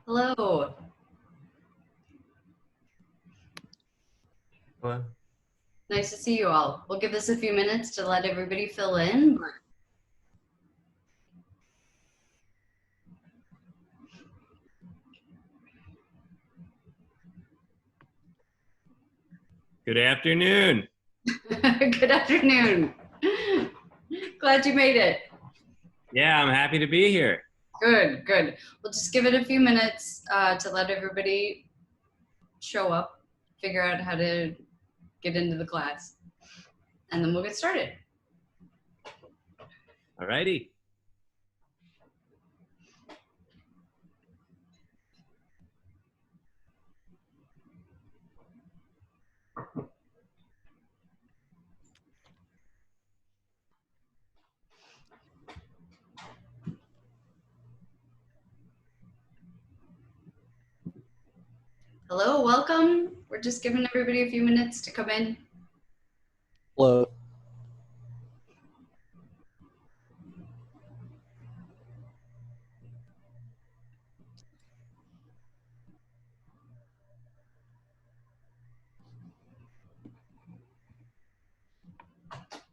Hello. Hello. Nice to see you all. We'll give this a few minutes to let everybody fill in. Good afternoon. Good afternoon. Glad you made it. Yeah, I'm happy to be here. Good, good. We'll just give it a few minutes to let everybody show up, figure out how to get into the class, and then we'll get started. All righty. Hello, welcome. We're just giving everybody a few minutes to come in. Hello.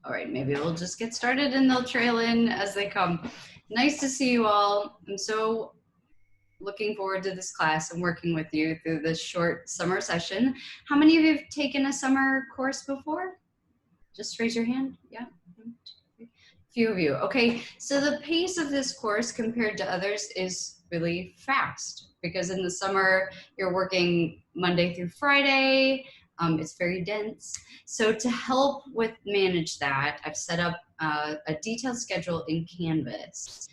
All right, maybe we'll just get started and they'll trail in as they come. Nice to see you all. I'm so looking forward to this class and working with you through this short summer session. How many of you have taken a summer course before? Just raise your hand. Yeah. A few of you. Okay, so the pace of this course compared to others is really fast because in the summer you're working Monday through Friday. It's very dense. So to help with manage that, I've set up a detailed schedule in Canvas.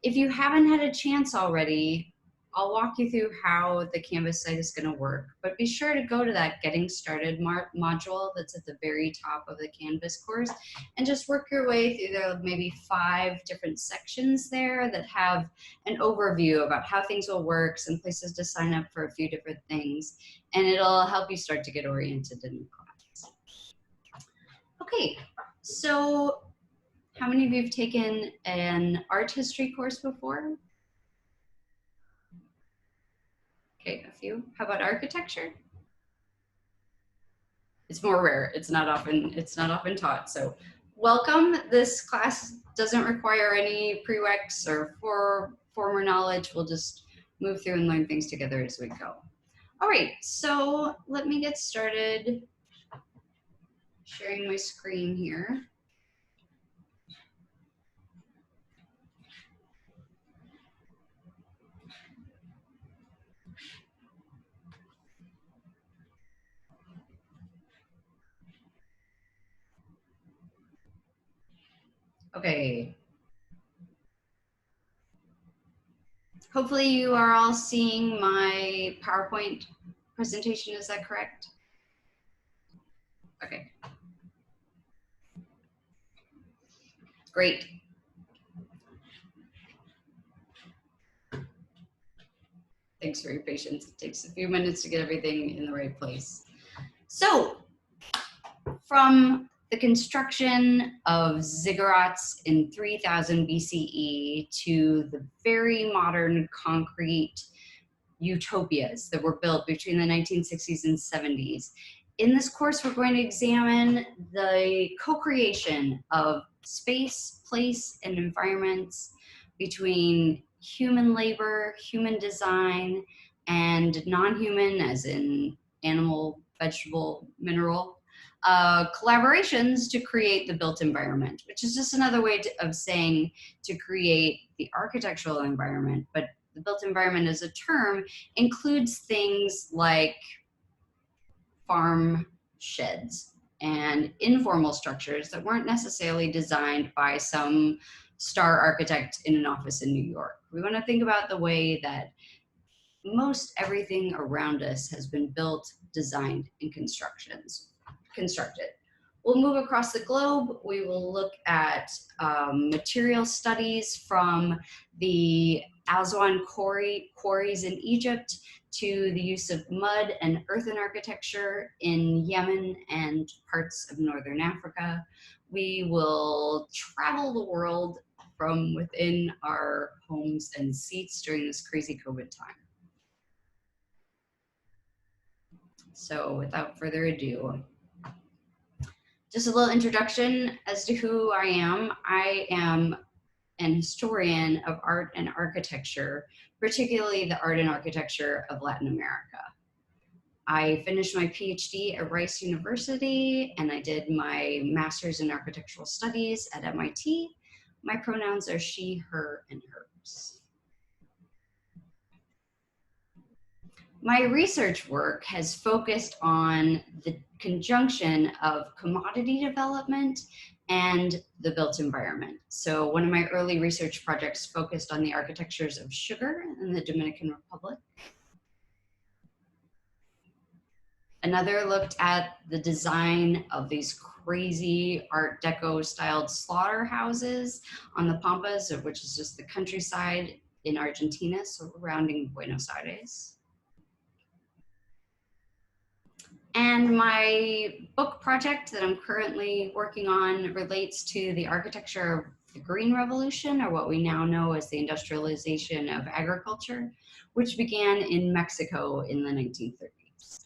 If you haven't had a chance already, I'll walk you through how the Canvas site is going to work, but be sure to go to that Getting Started module that's at the very top of the Canvas course and just work your way through the maybe 5 different sections there that have an overview about how things will work, some places to sign up for a few different things, and it'll help you start to get oriented in the class. Okay, so how many of you have taken an art history course before? Okay, a few. How about architecture? It's more rare. It's not often taught. So welcome. This class doesn't require any prereqs or former knowledge. We'll just move through and learn things together as we go. All right, so let me get started sharing my screen here. Okay. Hopefully you are all seeing my PowerPoint presentation. Is that correct? Okay. Great. Thanks for your patience. It takes a few minutes to get everything in the right place. So, from the construction of ziggurats in 3000 BCE to the very modern concrete utopias that were built between the 1960s and 70s, in this course we're going to examine the co-creation of space, place, and environments between human labor, human design, and non-human, as in animal, vegetable, mineral, collaborations to create the built environment, which is just another way of saying to create the architectural environment. But the built environment as a term includes things like farm sheds and informal structures that weren't necessarily designed by some star architect in an office in New York. We want to think about the way that most everything around us has been built, designed, and constructed. We'll move across the globe. We will look at material studies from the Aswan quarries in Egypt to the use of mud and earthen architecture in Yemen and parts of Northern Africa. We will travel the world from within our homes and seats during this crazy COVID time. So without further ado, just a little introduction as to who I am. I am an historian of art and architecture, particularly the art and architecture of Latin America. I finished my PhD at Rice University, and I did my master's in architectural studies at MIT. My pronouns are she, her, and hers. My research work has focused on the conjunction of commodity development and the built environment. So one of my early research projects focused on the architectures of sugar in the Dominican Republic. Another looked at the design of these crazy Art Deco styled slaughterhouses on the Pampas, which is just the countryside in Argentina, surrounding Buenos Aires. And my book project that I'm currently working on relates to the architecture of the Green Revolution, or what we now know as the industrialization of agriculture, which began in Mexico in the 1930s.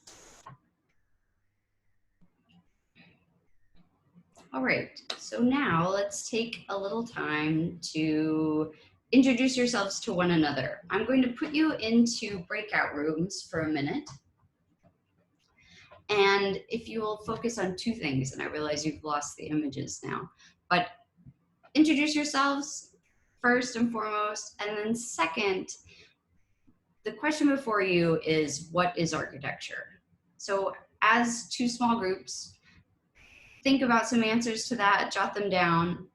All right, so now let's take a little time to introduce yourselves to one another. I'm going to put you into breakout rooms for a minute. And if you will focus on two things, and I realize you've lost the images now, but introduce yourselves first and foremost, and then second, the question before you is, what is architecture? So as two small groups, think about some answers to that, jot them down,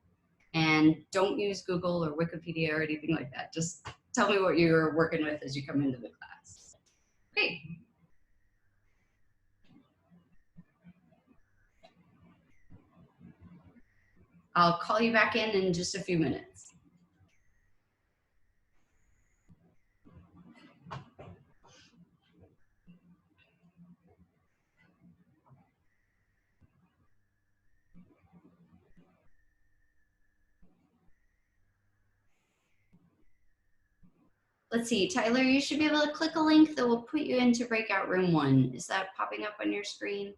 and don't use Google or Wikipedia or anything like that. Just tell me what you're working with as you come into the class. Great. I'll call you back in just a few minutes. Let's see, Tyler, you should be able to click a link that will put you into breakout room 1. Is that popping up on your screen?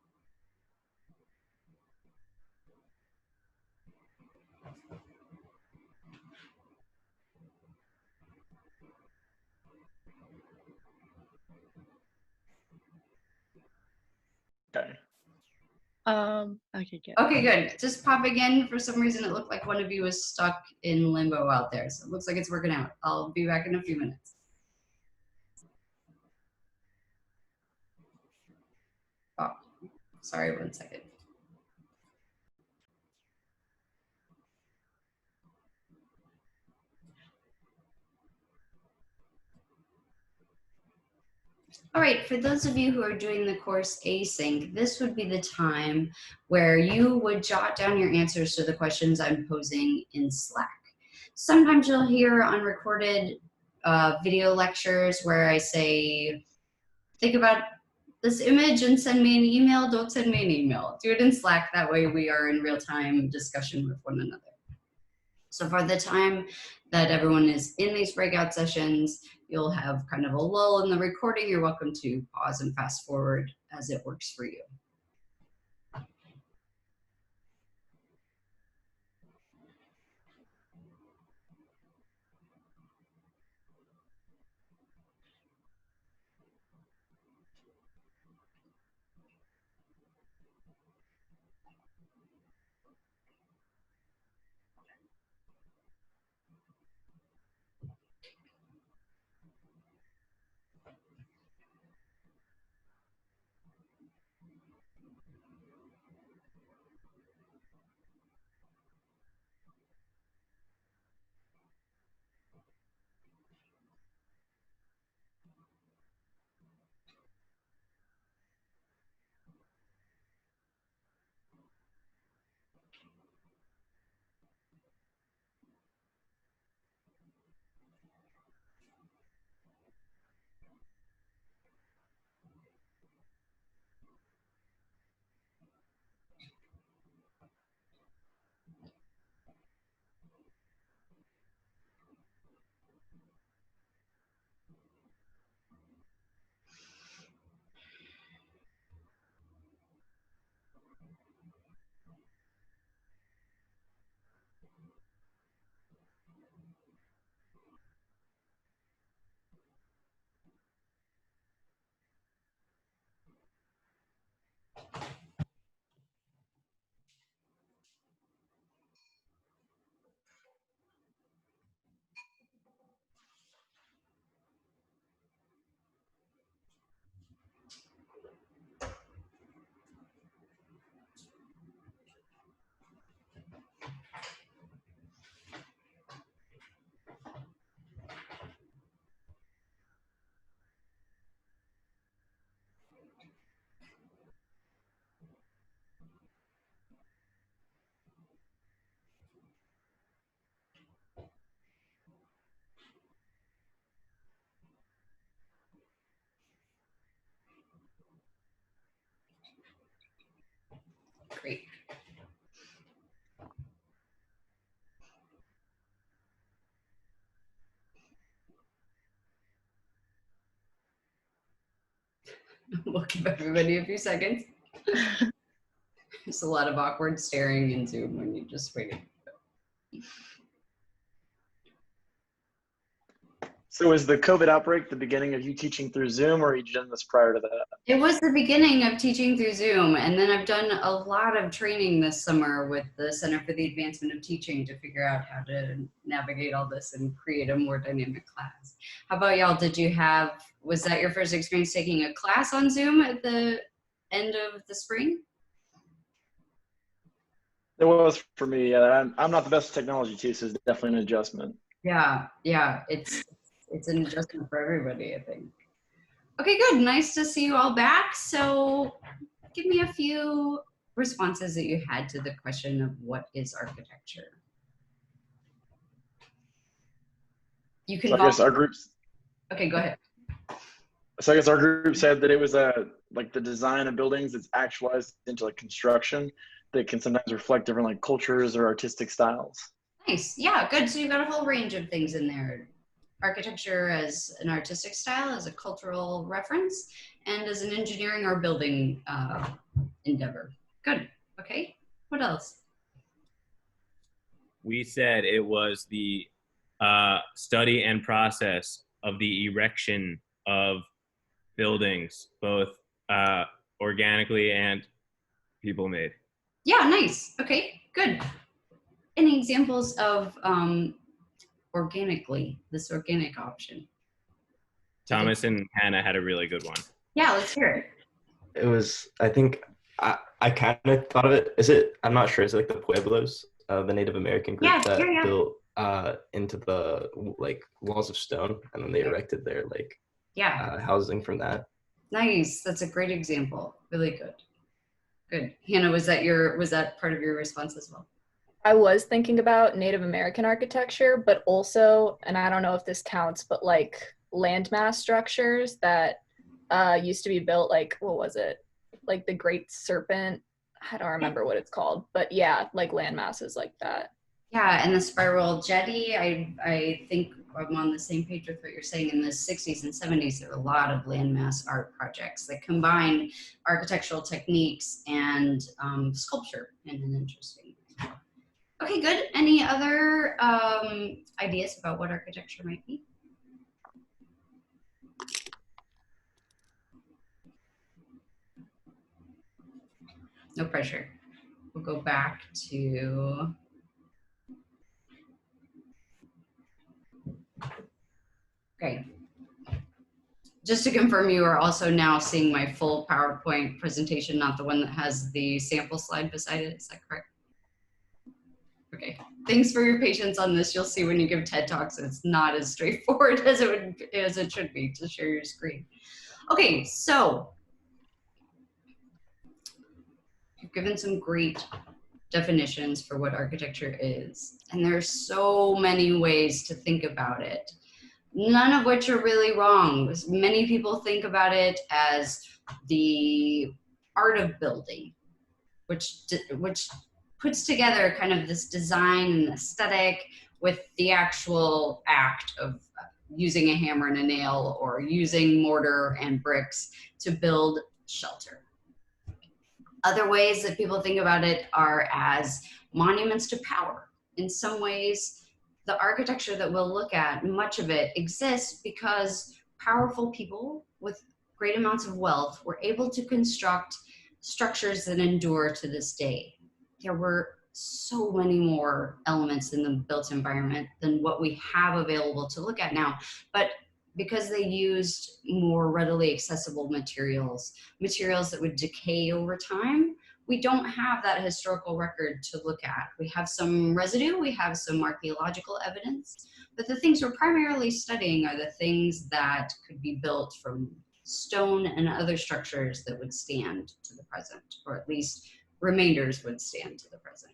Okay. Okay, good. Okay, good. Just pop again. For some reason, it looked like one of you was stuck in limbo out there. So it looks like it's working out. I'll be back in a few minutes. Oh, sorry, 1 second. All right, for those of you who are doing the course async, this would be the time where you would jot down your answers to the questions I'm posing in Slack. Sometimes you'll hear unrecorded video lectures where I say, think about this image and send me an email. Don't send me an email. Do it in Slack. That way we are in real-time discussion with one another. So for the time that everyone is in these breakout sessions, you'll have kind of a lull in the recording. You're welcome to pause and fast forward as it works for you. We'll give everybody a few seconds. There's a lot of awkward staring in Zoom when you just waiting. So is the COVID outbreak the beginning of you teaching through Zoom, or you done this prior to that? It was the beginning of teaching through Zoom, and then I've done a lot of training this summer with the Center for the Advancement of Teaching to figure out how to navigate all this and create a more dynamic class. How about y'all? Was that your first experience taking a class on Zoom at the end of the spring? It was for me. Yeah, I'm not the best at technology too, so it's definitely an adjustment. Yeah, it's an adjustment for everybody, I think. Okay, good. Nice to see you all back. So give me a few responses that you had to the question of what is architecture. You can So I guess our groups. Okay, go ahead. So I guess our group said that it was like the design of buildings that's actualized into like construction that can sometimes reflect different like cultures or artistic styles. Nice. Yeah, good. So you've got a whole range of things in there. Architecture as an artistic style, as a cultural reference, and as an engineering or building endeavor. Good. Okay. What else? We said it was the study and process of the erection of buildings, both organically and people made. Yeah, nice. Okay, good. Any examples of this organic option? Thomas and Hannah had a really good one. Yeah, let's hear it. It was, I think, I kind of thought of it. I'm not sure, is it like the Pueblos, the Native American group that built into the like walls of stone, and then they erected their like housing from that. Nice. That's a great example. Really good. Good. Hannah, was that part of your response as well? I was thinking about Native American architecture, but also, and I don't know if this counts, but like landmass structures that used to be built, like, what was it? Like the Great Serpent. I don't remember what it's called, but yeah, like landmasses like that. Yeah, and the spiral jetty, I think I'm on the same page with what you're saying. In the 60s and 70s, there were a lot of landmass art projects that combine architectural techniques and sculpture in an interesting way. Okay, good. Any other ideas about what architecture might be? No pressure. We'll go back to okay. Just to confirm, you are also now seeing my full PowerPoint presentation, not the one that has the sample slide beside it. Is that correct? Okay. Thanks for your patience on this. You'll see when you give TED Talks, it's not as straightforward as it should be to share your screen. Okay, so you've given some great definitions for what architecture is, and there's so many ways to think about it, none of which are really wrong. Many people think about it as the art of building, which puts together kind of this design and aesthetic with the actual act of using a hammer and a nail or using mortar and bricks to build shelter. Other ways that people think about it are as monuments to power. In some ways, the architecture that we'll look at, much of it exists because powerful people with great amounts of wealth were able to construct structures that endure to this day. There were so many more elements in the built environment than what we have available to look at now. But because they used more readily accessible materials that would decay over time, we don't have that historical record to look at. We have some residue, we have some archaeological evidence, but the things we're primarily studying are the things that could be built from stone and other structures that would stand to the present, or at least remainders would stand to the present.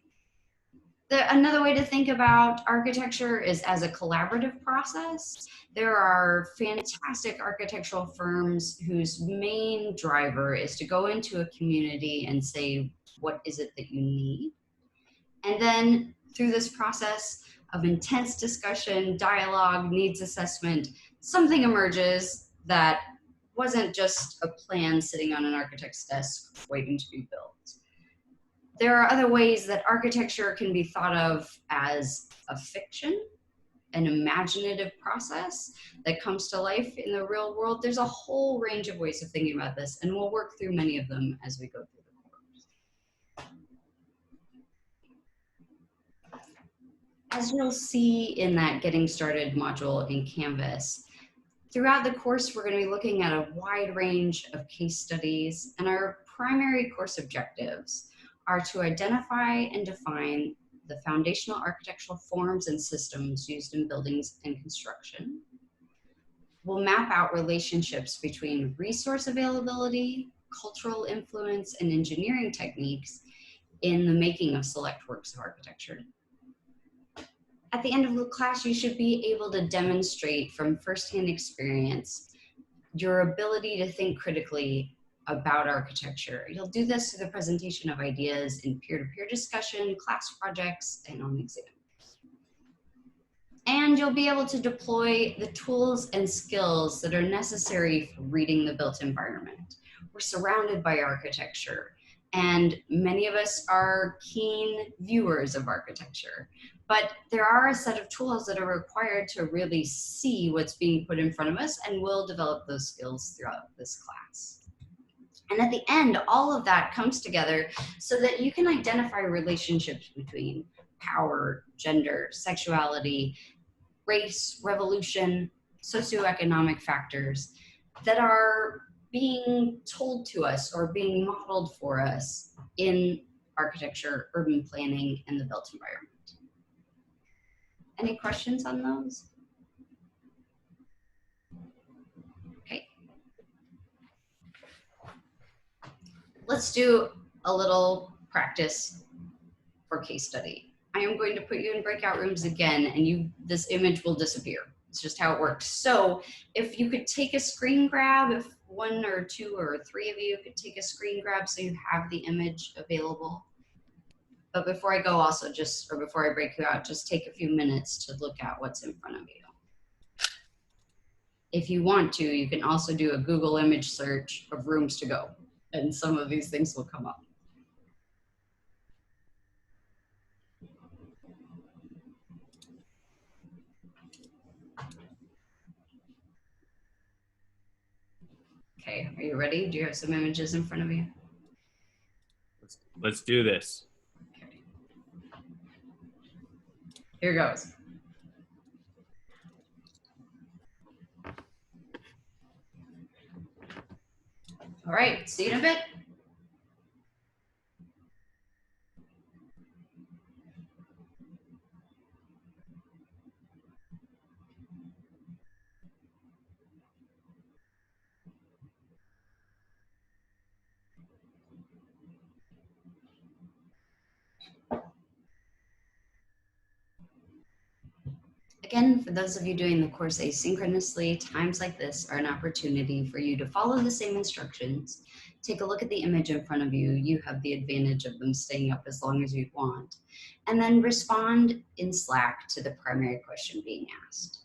Another way to think about architecture is as a collaborative process. There are fantastic architectural firms whose main driver is to go into a community and say, what is it that you need? And then through this process of intense discussion, dialogue, needs assessment, something emerges that wasn't just a plan sitting on an architect's desk waiting to be built. There are other ways that architecture can be thought of as a fiction, an imaginative process that comes to life in the real world. There's a whole range of ways of thinking about this, and we'll work through many of them as we go through the course. As you'll see in that Getting Started module in Canvas, throughout the course, we're going to be looking at a wide range of case studies, and our primary course objectives are to identify and define the foundational architectural forms and systems used in buildings and construction. We'll map out relationships between resource availability, cultural influence, and engineering techniques in the making of select works of architecture. At the end of the class, you should be able to demonstrate from firsthand experience your ability to think critically about architecture. You'll do this through the presentation of ideas in peer-to-peer discussion, class projects, and on exams. And you'll be able to deploy the tools and skills that are necessary for reading the built environment. We're surrounded by architecture, and many of us are keen viewers of architecture. But there are a set of tools that are required to really see what's being put in front of us, and we'll develop those skills throughout this class. And at the end, all of that comes together so that you can identify relationships between power, gender, sexuality, race, revolution, socioeconomic factors that are being told to us or being modeled for us in architecture, urban planning, and the built environment. Any questions on those? Okay. Let's do a little practice for case study. I am going to put you in breakout rooms again, and this image will disappear. It's just how it works. So if you could take a screen grab, if one or two or three of you could take a screen grab so you have the image available. But before I go also before I break you out, just take a few minutes to look at what's in front of you. If you want to, you can also do a Google image search of rooms to go, and some of these things will come up. Okay, are you ready? Do you have some images in front of you? Let's do this. Okay. Here goes. All right, see you in a bit. Again, for those of you doing the course asynchronously, times like this are an opportunity for you to follow the same instructions, take a look at the image in front of you. You have the advantage of them staying up as long as you want, and then respond in Slack to the primary question being asked.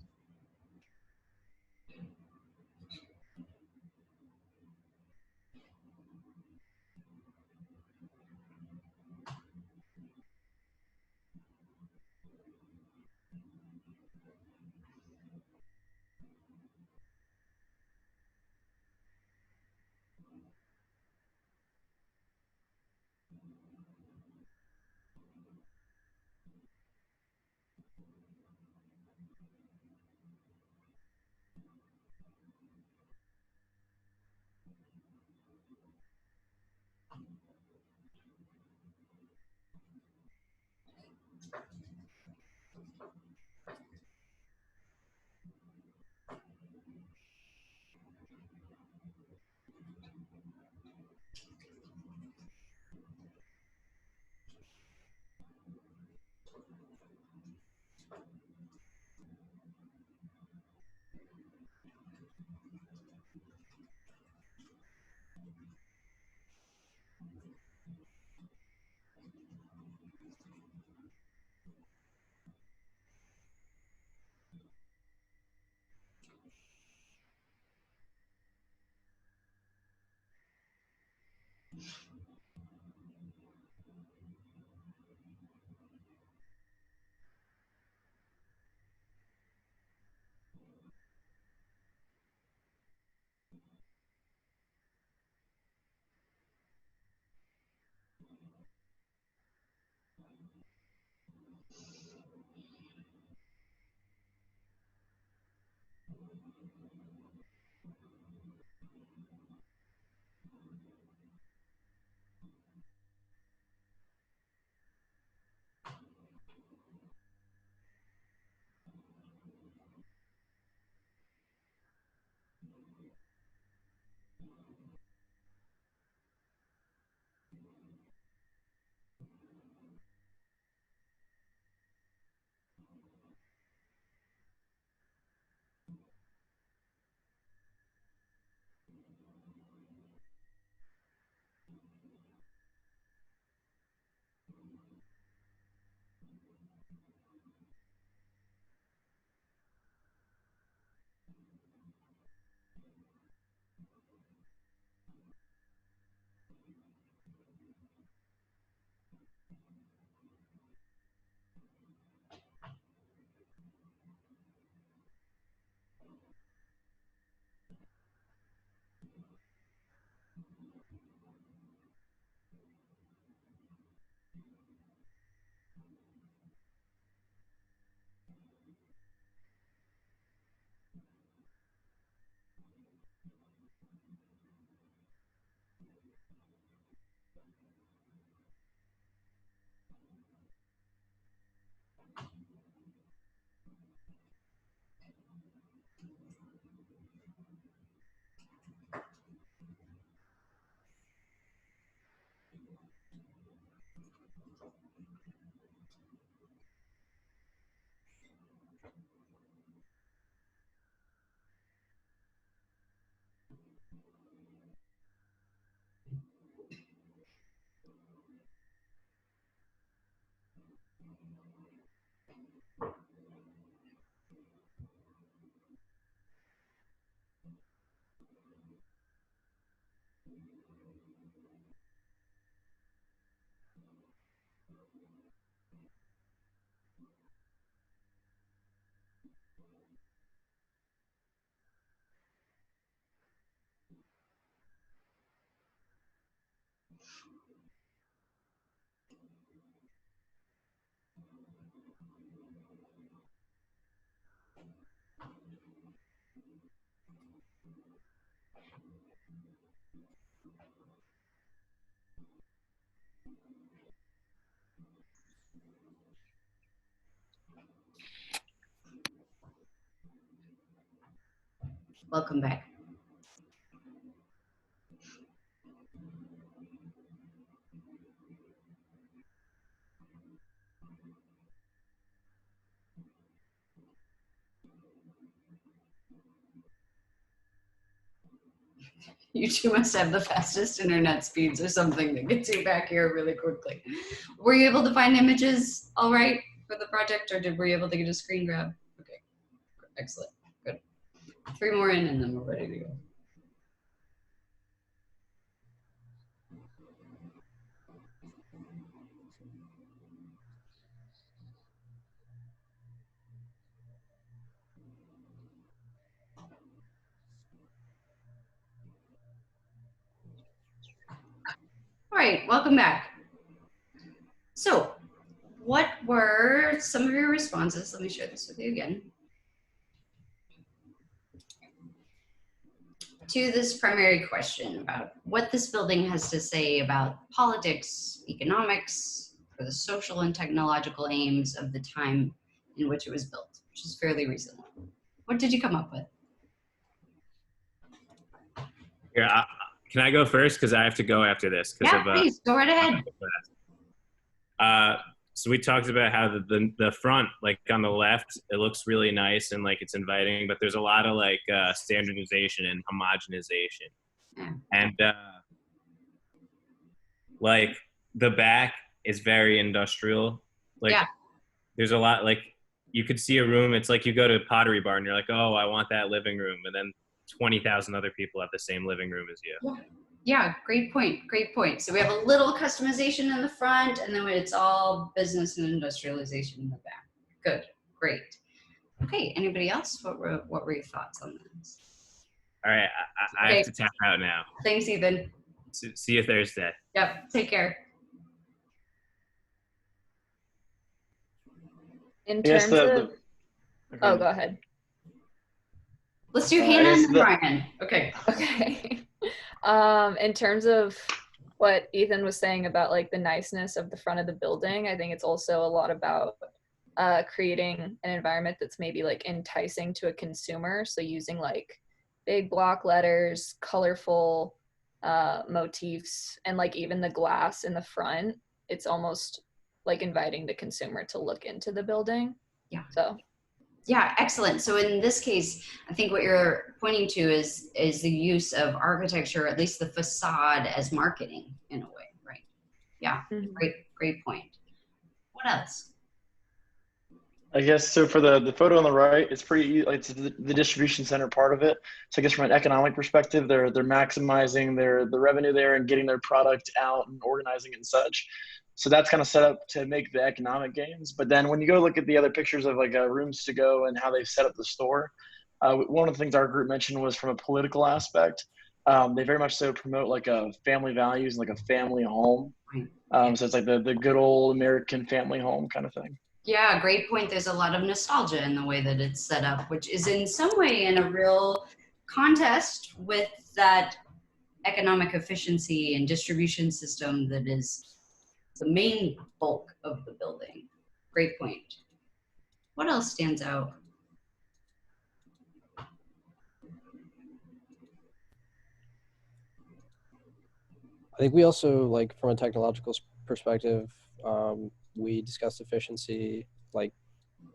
Welcome back. You two must have the fastest internet speeds or something that gets you back here really quickly. Were you able to find images all right for the project, or were you able to get a screen grab? Okay, excellent, good. 3 more in and then we're ready to go. All right, welcome back. So, what were some of your responses? Let me share this with you again. To this primary question about what this building has to say about politics, economics, for the social and technological aims of the time in which it was built, which is fairly recent. What did you come up with? Here, can I go first? Because I have to go after this. Yeah, please, go right ahead. So we talked about how the front, like on the left, it looks really nice and like it's inviting, but there's a lot of like standardization and homogenization. Yeah. And like the back is very industrial. Like yeah. There's a lot, like you could see a room. It's like you go to a Pottery Barn and you're like, oh, I want that living room. And then 20,000 other people have the same living room as you. Yeah, great point. Great point. So we have a little customization in the front, and then it's all business and industrialization in the back. Good. Great. Okay. Anybody else? What were your thoughts on this? All right, I have to tap out now. Thanks, Ethan. See you Thursday. Yep. Take care. In terms of, oh, go ahead. Let's do Hannah and then Brian. Okay. Okay. In terms of what Ethan was saying about like the niceness of the front of the building, I think it's also a lot about creating an environment that's maybe like enticing to a consumer. So using like big block letters, colorful motifs, and like even the glass in the front, it's almost like inviting the consumer to look into the building. Yeah. So. Yeah, excellent. So in this case, I think what you're pointing to is the use of architecture, at least the facade, as marketing in a way, right? Yeah, great point. What else? I guess so. For the photo on the right, it's pretty. It's the distribution center part of it. So I guess from an economic perspective, they're maximizing the revenue there and getting their product out and organizing it and such. So that's kind of set up to make the economic gains. But then when you go look at the other pictures of like rooms to go and how they've set up the store, one of the things our group mentioned was from a political aspect. They very much so promote like a family values and like a family home. So it's like the good old American family home kind of thing. Yeah, great point. There's a lot of nostalgia in the way that it's set up, which is in some way in a real contest with that economic efficiency and distribution system that is the main bulk of the building. Great point. What else stands out? I think we also, like, from a technological perspective, we discussed efficiency. Like,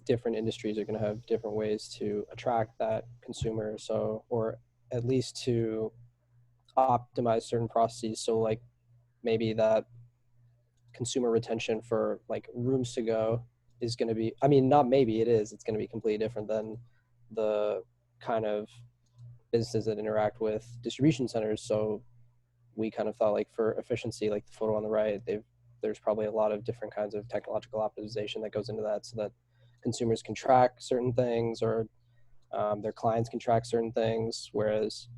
different industries are going to have different ways to attract that consumer, so, or at least to optimize certain processes. So like maybe that consumer retention for like rooms to go is going to be, I mean, not maybe, it is, it's going to be completely different than the kind of businesses that interact with distribution centers. So we kind of thought, like, for efficiency, like the photo on the right, there's probably a lot of different kinds of technological optimization that goes into that, so that consumers can track certain things, or their clients can track certain things, whereas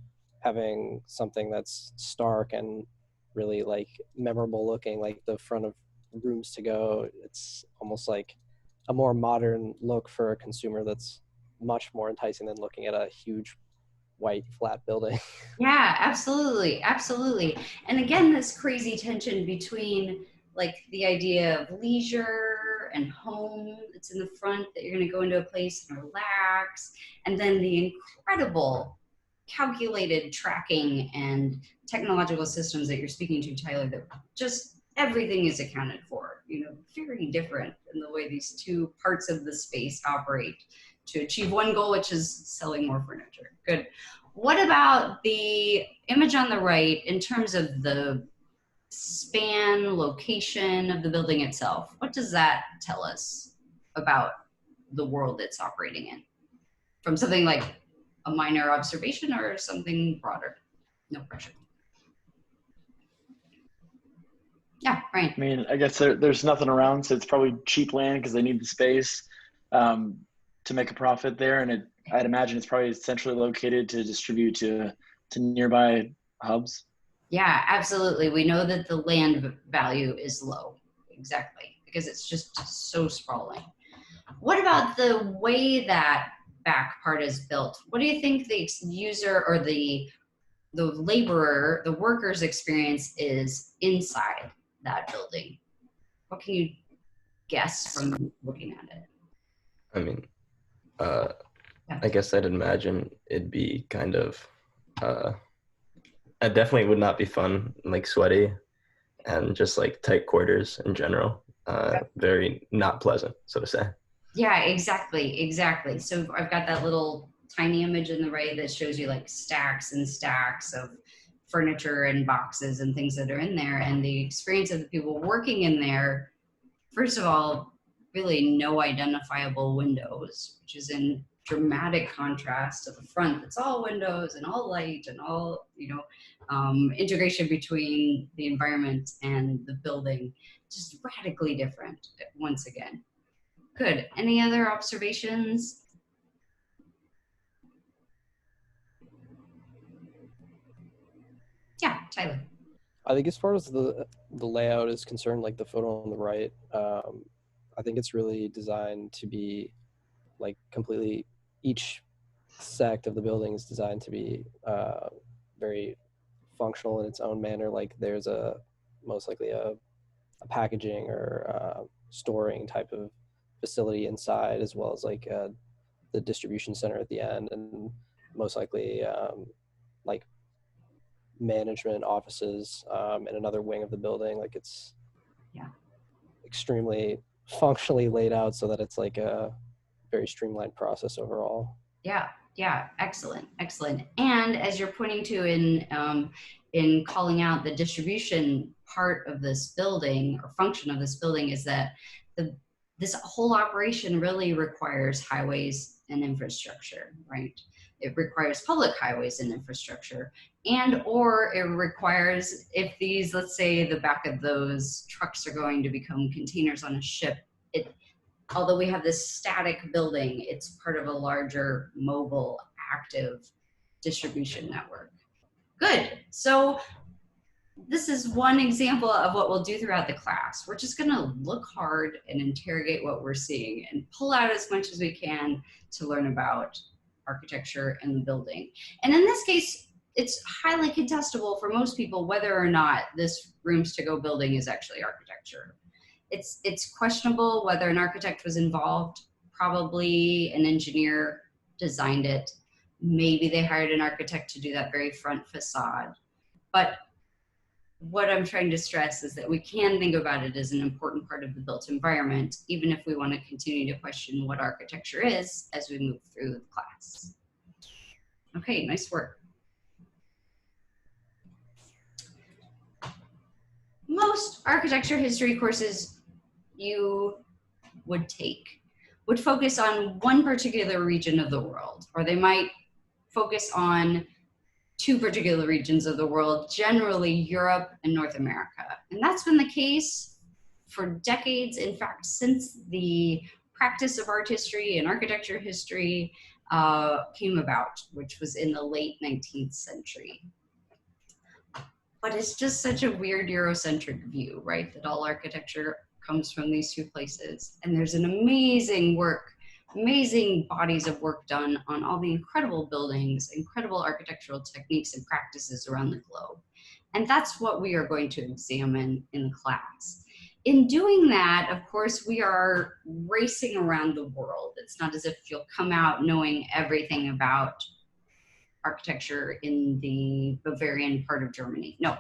having something that's stark and really like memorable looking, like the front of rooms to go, it's almost like a more modern look for a consumer that's much more enticing than looking at a huge white flat building. Yeah, absolutely. Absolutely. And again, this crazy tension between like the idea of leisure and home that's in the front, that you're going to go into a place and relax, and then the incredible calculated tracking and technological systems that you're speaking to, Tyler, that just everything is accounted for, you know, very different in the way these two parts of the space operate to achieve one goal, which is selling more furniture. Good. What about the image on the right in terms of the span, location of the building itself? What does that tell us about the world it's operating in? From something like a minor observation or something broader? No pressure. Yeah, Brian. I mean, I guess there's nothing around, so it's probably cheap land because they need the space to make a profit there, and I'd imagine it's probably centrally located to distribute to nearby hubs. Yeah, absolutely. We know that the land value is low, exactly, because it's just so sprawling. What about the way that back part is built? What do you think the user or the laborer, the worker's experience is inside that building? What can you guess from looking at it? I mean, I guess I'd imagine it'd be kind of, it definitely would not be fun, like sweaty and just like tight quarters in general. Very not pleasant, so to say. Yeah, exactly. So I've got that little tiny image in the right that shows you like stacks and stacks of furniture and boxes and things that are in there. And the experience of the people working in there, first of all, really no identifiable windows, which is in dramatic contrast to the front that's all windows and all light and all, integration between the environment and the building, just radically different once again. Good. Any other observations? Yeah, Tyler. I think as far as the layout is concerned, like the photo on the right, I think it's really designed to be like completely, each sect of the building is designed to be very functional in its own manner. Like there's most likely a packaging or storing type of facility inside, as well as like the distribution center at the end, and most likely like management offices in another wing of the building. Like it's extremely functionally laid out so that it's like a very streamlined process overall. Yeah, excellent. And as you're pointing to in calling out the distribution part of this building or function of this building, is that this whole operation really requires highways and infrastructure, right? It requires public highways and infrastructure, or it requires, if these, let's say the back of those trucks are going to become containers on a ship, although we have this static building, it's part of a larger mobile active distribution network. Good. So this is one example of what we'll do throughout the class. We're just going to look hard and interrogate what we're seeing and pull out as much as we can to learn about architecture and the building. And in this case, it's highly contestable for most people whether or not this rooms to go building is actually architecture. It's questionable whether an architect was involved. Probably an engineer designed it. Maybe they hired an architect to do that very front facade. But what I'm trying to stress is that we can think about it as an important part of the built environment, even if we want to continue to question what architecture is as we move through the class. Okay, nice work. Most architecture history courses you would take would focus on one particular region of the world, or they might focus on two particular regions of the world, generally Europe and North America. And that's been the case for decades. In fact, since the practice of art history and architecture history came about, which was in the late 19th century. But it's just such a weird Eurocentric view, right? That all architecture comes from these two places. And there's an amazing bodies of work done on all the incredible buildings, incredible architectural techniques and practices around the globe. And that's what we are going to examine in class. In doing that, of course, we are racing around the world. It's not as if you'll come out knowing everything about architecture in the Bavarian part of Germany. No,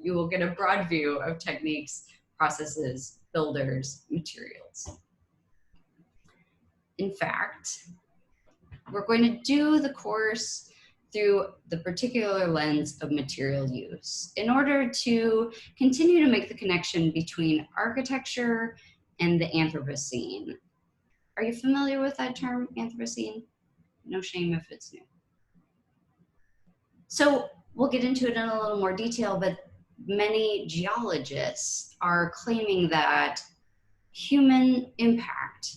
you will get a broad view of techniques, processes, builders, materials. In fact, we're going to do the course through the particular lens of material use in order to continue to make the connection between architecture and the Anthropocene. Are you familiar with that term, Anthropocene? No shame if it's new. So we'll get into it in a little more detail, but many geologists are claiming that human impact,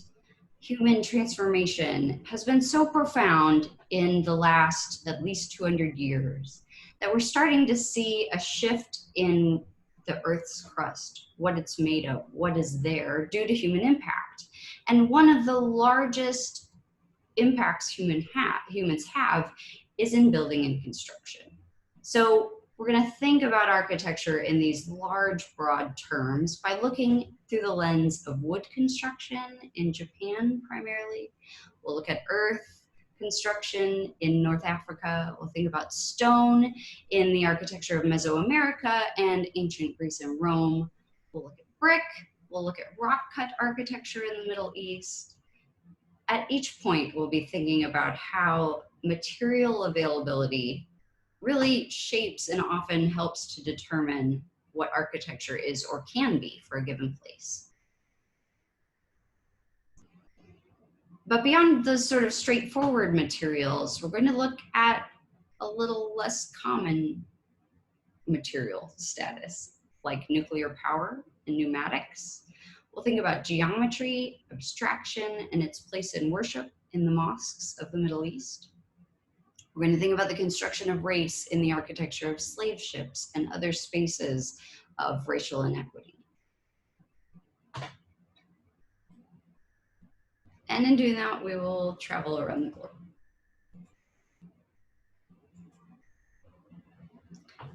human transformation has been so profound in the last at least 200 years that we're starting to see a shift in the Earth's crust, what it's made of, what is there due to human impact. And one of the largest impacts humans have is in building and construction. So we're going to think about architecture in these large, broad terms by looking through the lens of wood construction in Japan primarily. We'll look at earth construction in North Africa. We'll think about stone in the architecture of Mesoamerica and ancient Greece and Rome. We'll look at brick. We'll look at rock cut architecture in the Middle East. At each point, we'll be thinking about how material availability really shapes and often helps to determine what architecture is or can be for a given place. But beyond those sort of straightforward materials, we're going to look at a little less common material status, like nuclear power and pneumatics. We'll think about geometry, abstraction, and its place in worship in the mosques of the Middle East. We're going to think about the construction of race in the architecture of slave ships and other spaces of racial inequity. And in doing that, we will travel around the globe.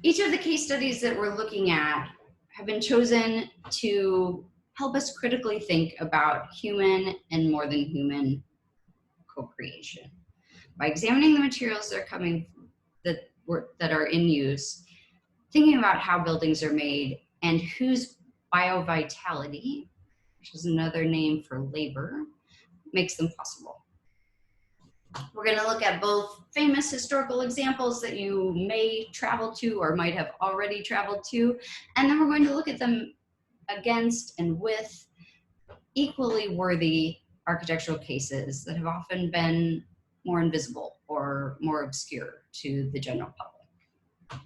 Each of the case studies that we're looking at have been chosen to help us critically think about human and more than human co-creation. By examining the materials that are coming, that are in use, thinking about how buildings are made and whose biovitality, which is another name for labor, makes them possible. We're going to look at both famous historical examples that you may travel to or might have already traveled to, and then we're going to look at them against and with equally worthy architectural cases that have often been more invisible or more obscure to the general public.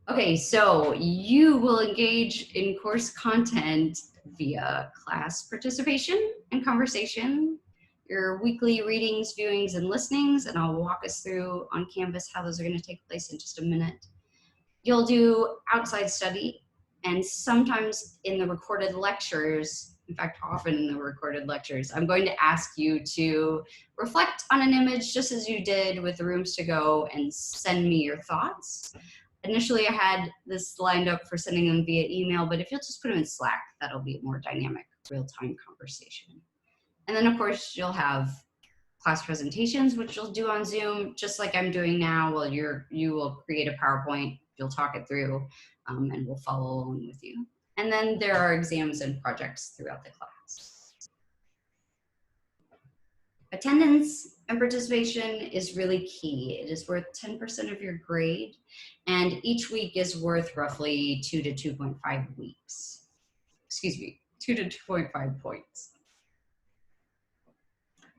Okay, so you will engage in course content via class participation and conversation, your weekly readings, viewings, and listenings, and I'll walk us through on Canvas how those are going to take place in just a minute. You'll do outside study, and sometimes in the recorded lectures, in fact, often in the recorded lectures, I'm going to ask you to reflect on an image just as you did with the rooms to go and send me your thoughts. Initially, I had this lined up for sending them via email, but if you'll just put them in Slack, that'll be a more dynamic, real-time conversation. And then, of course, you'll have class presentations, which you'll do on Zoom, just like I'm doing now. Well, you will create a PowerPoint, you'll talk it through, and we'll follow along with you. And then there are exams and projects throughout the class. Attendance and participation is really key. It is worth 10% of your grade, and each week is worth roughly 2 to 2.5 weeks. Excuse me, 2 to 2.5 points.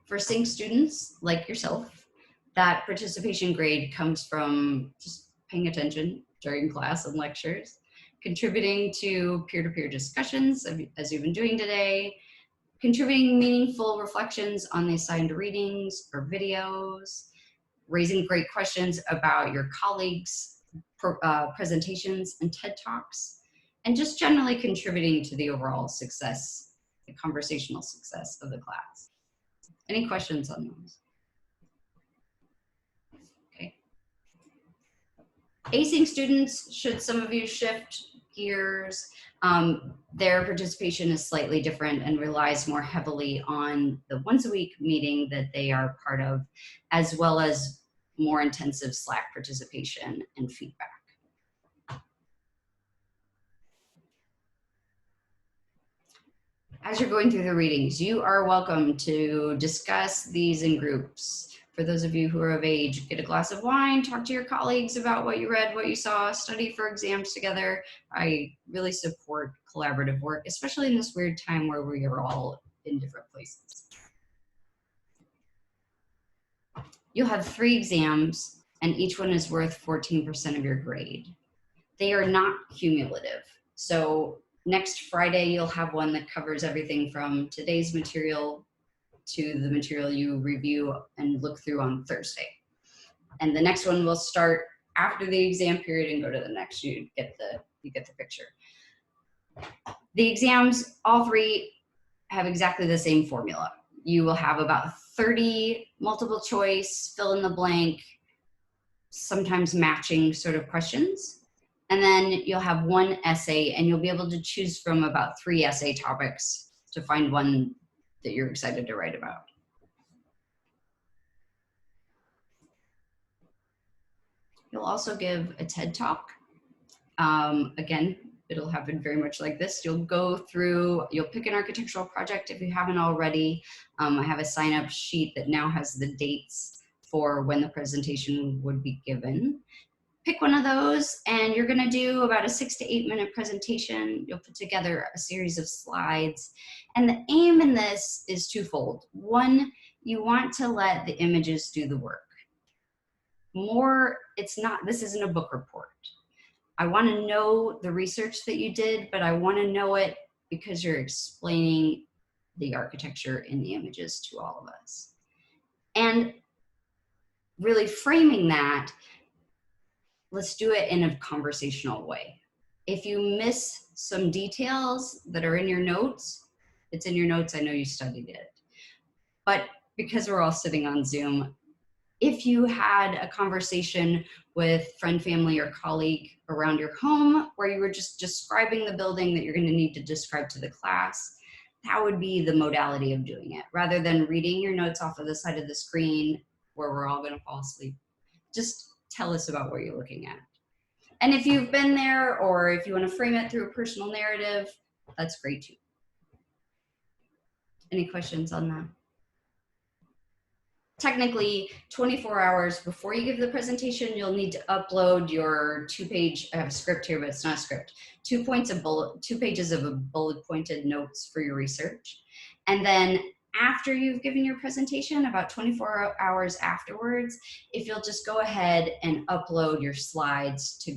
For sync students like yourself, that participation grade comes from just paying attention during class and lectures, contributing to peer-to-peer discussions, as you've been doing today, contributing meaningful reflections on the assigned readings or videos, raising great questions about your colleagues' presentations and TED Talks, and just generally contributing to the overall success, the conversational success of the class. Any questions on those? Okay. Async students, should some of you shift gears, their participation is slightly different and relies more heavily on the once a week meeting that they are part of, as well as more intensive Slack participation and feedback. As you're going through the readings, you are welcome to discuss these in groups. For those of you who are of age, get a glass of wine, talk to your colleagues about what you read, what you saw, study for exams together. I really support collaborative work, especially in this weird time where we are all in different places. You'll have 3 exams, and each one is worth 14% of your grade. They are not cumulative. So next Friday, you'll have one that covers everything from today's material to the material you review and look through on Thursday. And the next one will start after the exam period and go to the next. You get the picture. The exams, all 3 have exactly the same formula. You will have about 30 multiple choice, fill in the blank, sometimes matching sort of questions. And then you'll have 1 essay, and you'll be able to choose from about 3 essay topics to find one that you're excited to write about. You'll also give a TED Talk. Again, it'll happen very much like this. You'll go through, you'll pick an architectural project if you haven't already. I have a sign-up sheet that now has the dates for when the presentation would be given. pick one of those, and you're gonna do about a 6 to 8 minute presentation. You'll put together a series of slides. And the aim in this is twofold. One, you want to let the images do the work. This isn't a book report. I wanna know the research that you did, but I wanna know it because you're explaining the architecture in the images to all of us. And really framing that, let's do it in a conversational way. If you miss some details that are in your notes, it's in your notes, I know you studied it. But because we're all sitting on Zoom, if you had a conversation with friend, family, or colleague around your home where you were just describing the building that you're going to need to describe to the class, that would be the modality of doing it, rather than reading your notes off of the side of the screen where we're all going to fall asleep. Just tell us about what you're looking at. And if you've been there, or if you want to frame it through a personal narrative, that's great too. Any questions on that? Technically, 24 hours before you give the presentation, you'll need to upload your I have a script here, but it's not a script, 2 pages of bullet pointed notes for your research. And then after you've given your presentation, about 24 hours afterwards, if you'll just go ahead and upload your slides to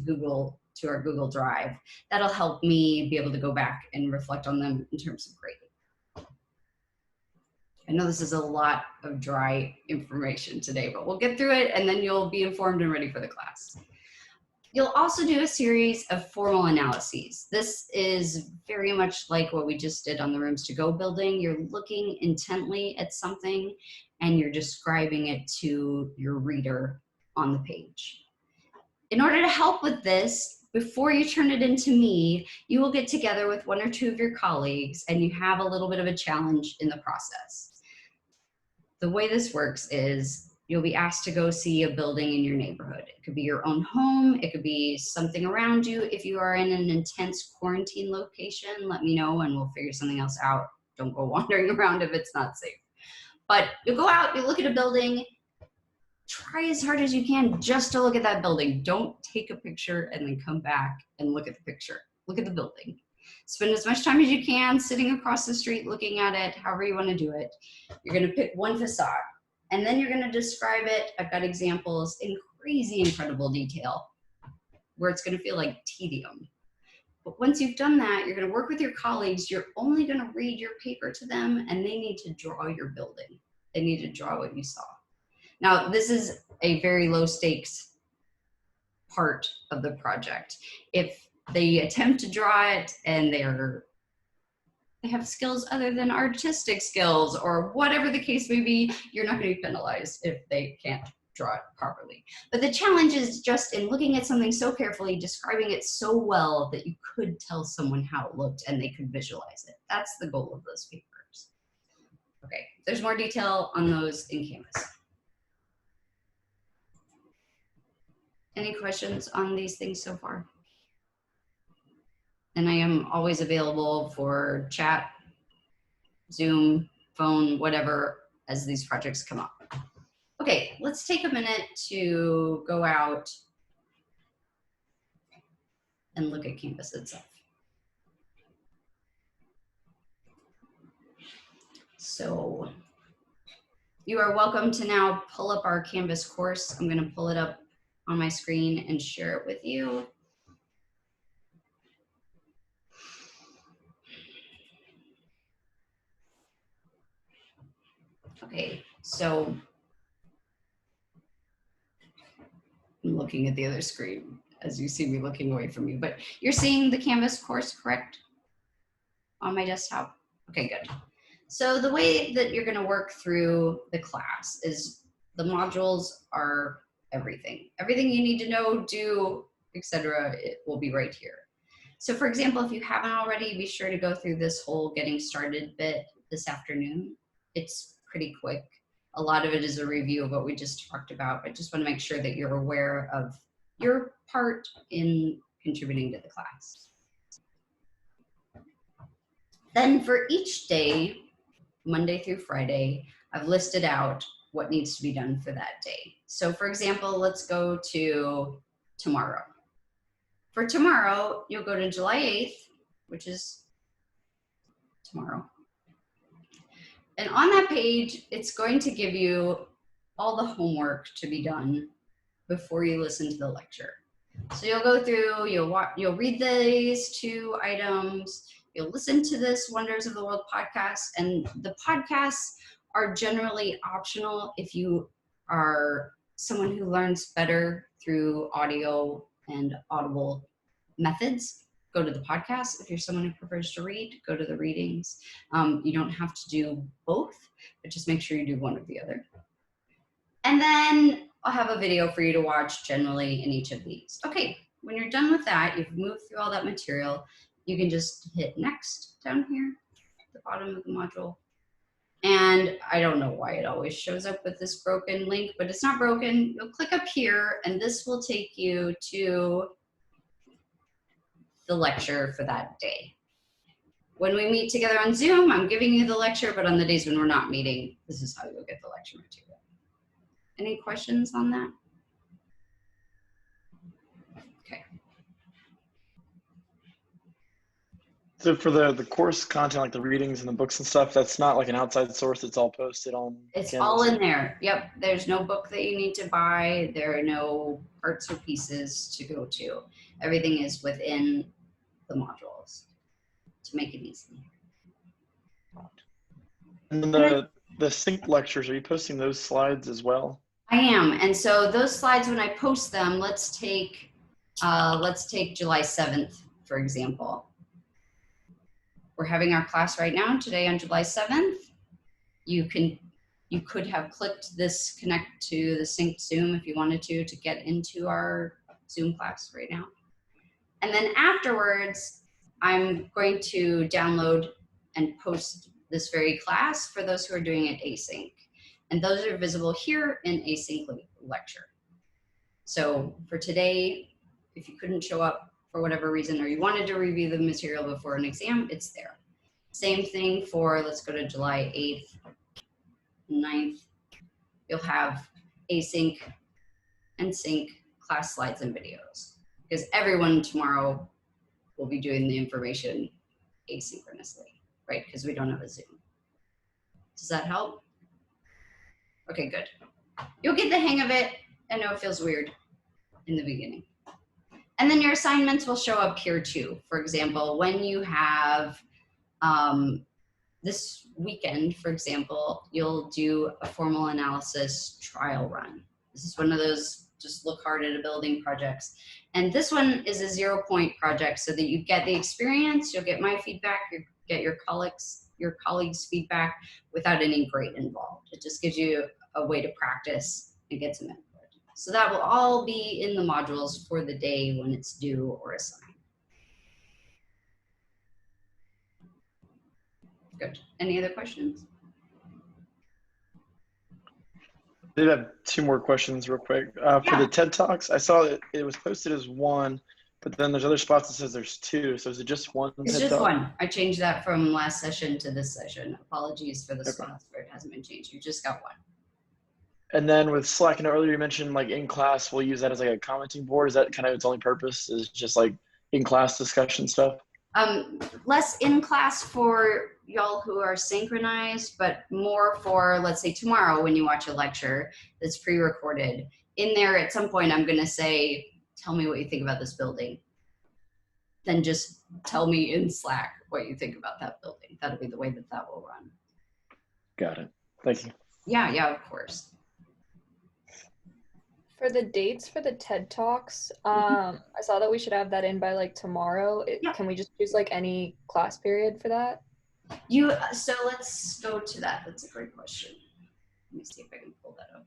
our Google Drive, that'll help me be able to go back and reflect on them in terms of grading. I know this is a lot of dry information today, but we'll get through it and then you'll be informed and ready for the class. You'll also do a series of formal analyses. This is very much like what we just did on the Rooms to Go building. You're looking intently at something and you're describing it to your reader on the page. In order to help with this, before you turn it into me, you will get together with 1 or 2 of your colleagues and you have a little bit of a challenge in the process. The way this works is you'll be asked to go see a building in your neighborhood. It could be your own home. It could be something around you. If you are in an intense quarantine location, let me know and we'll figure something else out. Don't go wandering around if it's not safe. But you'll go out, you look at a building, try as hard as you can just to look at that building. Don't take a picture and then come back and look at the picture. Look at the building. Spend as much time as you can sitting across the street looking at it, however you want to do it. You're going to pick one facade and then you're going to describe it. I've got examples in crazy incredible detail where it's going to feel like tedium. But once you've done that, you're going to work with your colleagues. You're only going to read your paper to them and they need to draw your building. They need to draw what you saw. Now, this is a very low stakes part of the project. If they attempt to draw it and they have skills other than artistic skills or whatever the case may be, you're not going to be penalized if they can't draw it properly. But the challenge is just in looking at something so carefully, describing it so well that you could tell someone how it looked and they could visualize it. That's the goal of those papers. Okay, there's more detail on those in Canvas. Any questions on these things so far? And I am always available for chat, Zoom, phone, whatever, as these projects come up. Okay, let's take a minute to go out and look at Canvas itself. So you are welcome to now pull up our Canvas course. I'm going to pull it up on my screen and share it with you. Okay, so I'm looking at the other screen as you see me looking away from you, but you're seeing the Canvas course, correct? On my desktop? Okay, good. So the way that you're gonna work through the class is the modules are everything. Everything you need to know, do, etc. It will be right here. So for example, if you haven't already, be sure to go through this whole getting started bit this afternoon. It's pretty quick. A lot of it is a review of what we just talked about, but just want to make sure that you're aware of your part in contributing to the class. Then for each day, Monday through Friday, I've listed out what needs to be done for that day. So for example, let's go to tomorrow. For tomorrow, you'll go to July 8th, which is tomorrow. And on that page, it's going to give you all the homework to be done before you listen to the lecture. So you'll go through, you'll read these 2 items, you'll listen to this Wonders of the World podcast, and the podcasts are generally optional if you are someone who learns better through audio and audible methods. Go to the podcast. If you're someone who prefers to read, go to the readings. You don't have to do both, but just make sure you do one or the other. And then I'll have a video for you to watch generally in each of these. Okay, when you're done with that, you've moved through all that material, you can just hit next down here at the bottom of the module. And I don't know why it always shows up with this broken link, but it's not broken. You'll click up here and this will take you to the lecture for that day. When we meet together on Zoom, I'm giving you the lecture, but on the days when we're not meeting, this is how you'll get the lecture material. Any questions on that? Okay. So for the course content, like the readings and the books and stuff, that's not like an outside source. It's all posted on It's Canvas. all in there. Yep. There's no book that you need to buy. There are no parts or pieces to go to. Everything is within the modules to make it easy. And then the sync lectures, are you posting those slides as well? I am. And so those slides, when I post them, let's take July 7th, for example. We're having our class right now today on July 7th. You could have clicked this connect to the sync Zoom if you wanted to get into our Zoom class right now. And then afterwards, I'm going to download and post this very class for those who are doing it async. And those are visible here in async lecture. So for today, if you couldn't show up for whatever reason, or you wanted to review the material before an exam, it's there. Same thing for, let's go to July 8th, 9th. You'll have async and sync class slides and videos, because everyone tomorrow will be doing the information asynchronously, right? Because we don't have a Zoom. Does that help? Okay, good. You'll get the hang of it. I know it feels weird in the beginning. And then your assignments will show up here too. For example, when you have this weekend, for example, you'll do a formal analysis trial run. This is one of those just look hard at a building projects. And this one is a 0-point project so that you get the experience, you'll get my feedback, you get your colleagues' feedback without any grade involved. It just gives you a way to practice and get some input. So that will all be in the modules for the day when it's due or assigned. Good. Any other questions? I did have 2 more questions real quick. For the TED Talks, I saw that it was posted as 1, but then there's other spots that says there's 2. So is it just 1 It's TED just Talk? 1. I changed that from last session to this session. Apologies for the spots where it hasn't been changed. You just got 1. And then with Slack, and earlier you mentioned like in class, we'll use that as like a commenting board. Is that kind of its only purpose, is just like in class discussion stuff? Less in class for y'all who are synchronized, but more for, let's say tomorrow when you watch a lecture that's pre-recorded. In there at some point I'm gonna say, tell me what you think about this building. Then just tell me in Slack what you think about that building. That'll be the way that that will run. Got it. Thank you. Yeah, of course. For the dates for the TED Talks, I saw that we should have that in by like tomorrow. Can we just choose like any class period for that? So let's go to that. That's a great question. Let me see if I can pull that up.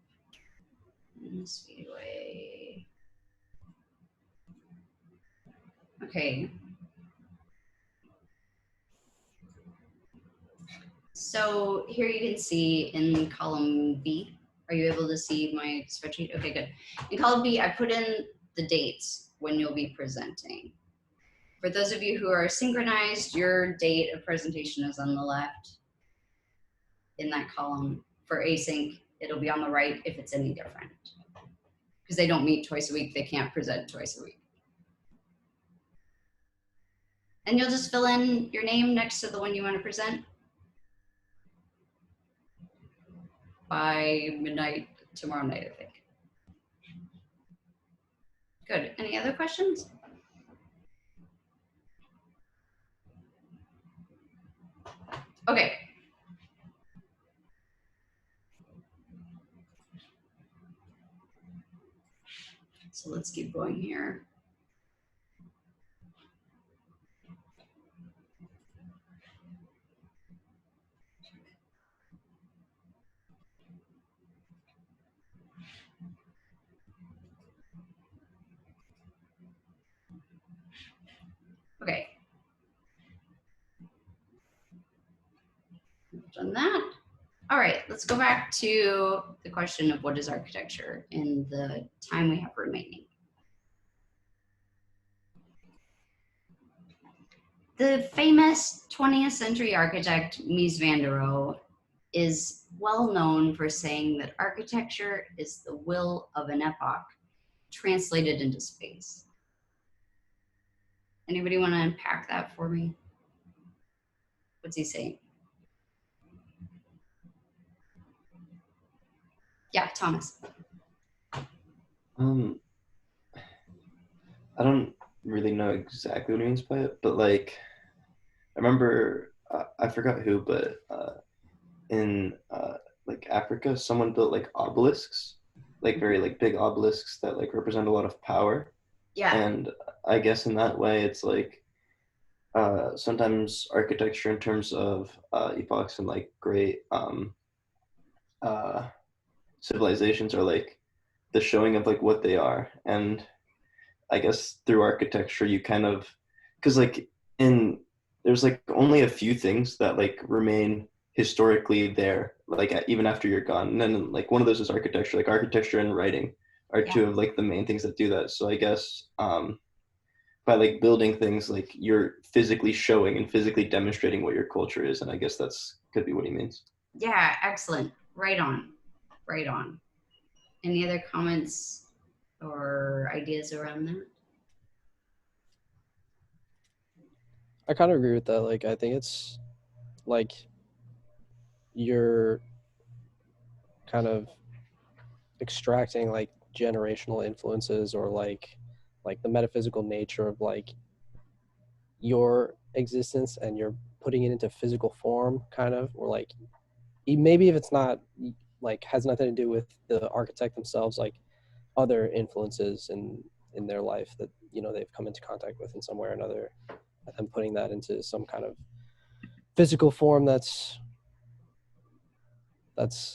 Speedway. Okay. So here you can see in column B. Are you able to see my spreadsheet? Okay, good. In column B, I put in the dates when you'll be presenting. For those of you who are synchronized, your date of presentation is on the left in that column. For async, it'll be on the right if it's any different. because they don't meet twice a week, they can't present twice a week. And you'll just fill in your name next to the one you want to present by midnight tomorrow night, I think. Good. Any other questions? Okay. So let's keep going here. Okay. We've done that. All right, let's go back to the question of what is architecture in the time we have remaining. The famous 20th century architect Mies van der Rohe is well known for saying that architecture is the will of an epoch translated into space. Anybody want to unpack that for me? What's he saying? Yeah, Thomas. I don't really know exactly what he means by it, but like, I remember, I forgot who, but in like Africa, someone built like obelisks, like very like big obelisks that like represent a lot of power. Yeah. And I guess in that way, it's like sometimes architecture in terms of epochs and like great civilizations are like the showing of like what they are. And I guess through architecture, you kind of, because like there's like only a few things that like remain historically there, like even after you're gone. And then like one of those is architecture, like architecture and writing are two of like the main things that do that. So I guess by like building things, like you're physically showing and physically demonstrating what your culture is. And I guess that's could be what he means. Yeah, excellent. Right on. Right on. Any other comments or ideas around that? I kind of agree with that. Like, I think it's like you're kind of extracting like generational influences or like the metaphysical nature of like your existence, and you're putting it into physical form, kind of, or like maybe if it's not like has nothing to do with the architect themselves, like other influences in their life that they've come into contact with in some way or another, and then putting that into some kind of physical form that's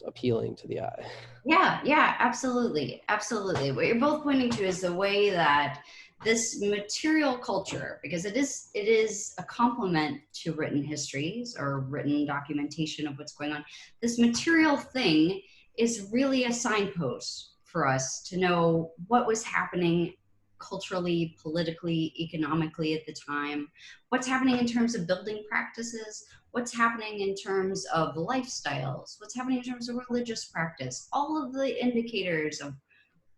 appealing to the eye. Yeah, absolutely. Absolutely. What you're both pointing to is the way that this material culture, because it is a complement to written histories or written documentation of what's going on. This material thing is really a signpost for us to know what was happening culturally, politically, economically at the time, what's happening in terms of building practices, what's happening in terms of lifestyles, what's happening in terms of religious practice. All of the indicators of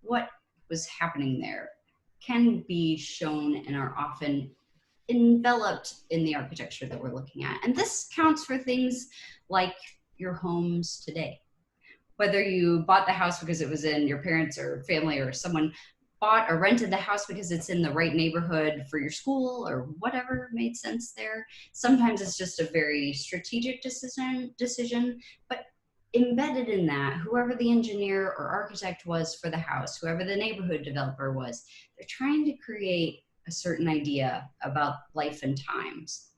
what was happening there can be shown and are often enveloped in the architecture that we're looking at. And this counts for things like your homes today. Whether you bought the house because it was in your parents or family, or someone bought or rented the house because it's in the right neighborhood for your school or whatever made sense there. Sometimes it's just a very strategic decision, but embedded in that, whoever the engineer or architect was for the house, whoever the neighborhood developer was, they're trying to create a certain idea about life and times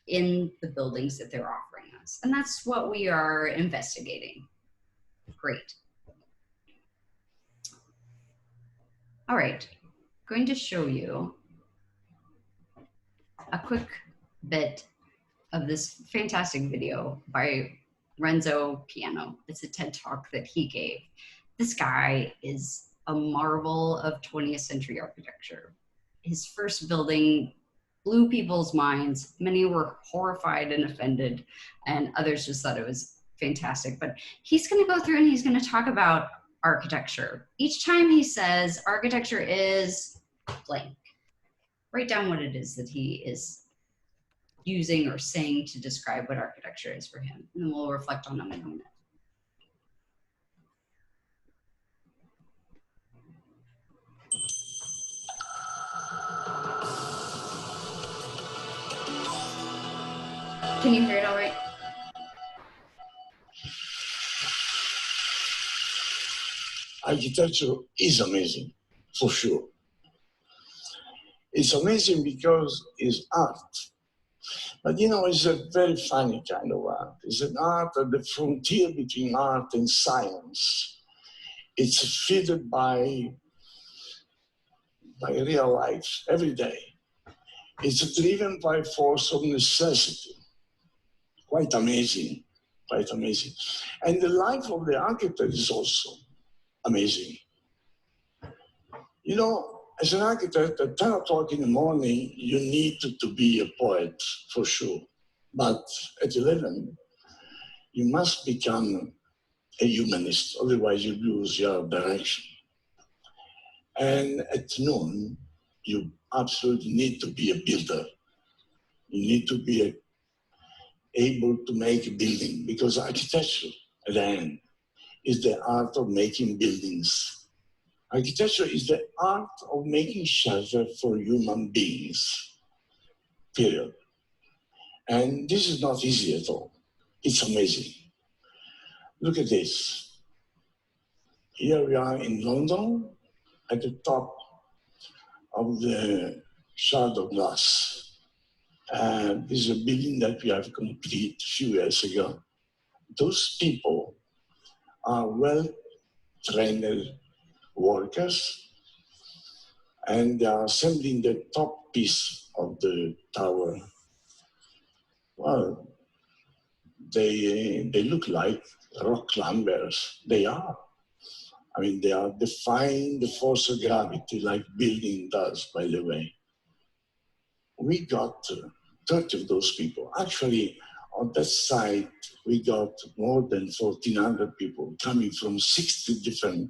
in the buildings that they're offering us. And that's what we are investigating. Great. All right, I'm going to show you a quick bit of this fantastic video by Renzo Piano. It's a TED Talk that he gave. This guy is a marvel of 20th century architecture. His first building blew people's minds. Many were horrified and offended, and others just thought it was fantastic. But he's going to go through and he's going to talk about architecture. Each time he says architecture is blank, write down what it is that he is using or saying to describe what architecture is for him. And then we'll reflect on them in a minute. Can you hear it all right? Architecture is amazing, for sure. It's amazing because it's art. But you know, it's a very funny kind of art. It's an art at the frontier between art and science. It's fed by real life every day. It's driven by force of necessity. Quite amazing, quite amazing. And the life of the architect is also amazing. You know, as an architect, at 10 o'clock in the morning, you need to be a poet, for sure. But at 11, you must become a humanist, otherwise you lose your direction. And at noon, you absolutely need to be a builder. You need to be able to make a building, because architecture, at the end, is the art of making buildings. Architecture is the art of making shelter for human beings, period. And this is not easy at all. It's amazing. Look at this. Here we are in London, at the top of the Shard of Glass. This is a building that we have completed a few years ago. Those people are well-trained workers, and they are assembling the top piece of the tower. Well, they look like rock climbers. They are. I mean, they are defying the force of gravity like building does, by the way. We got 30 of those people. Actually, on that site, we got more than 1,400 people coming from 60 different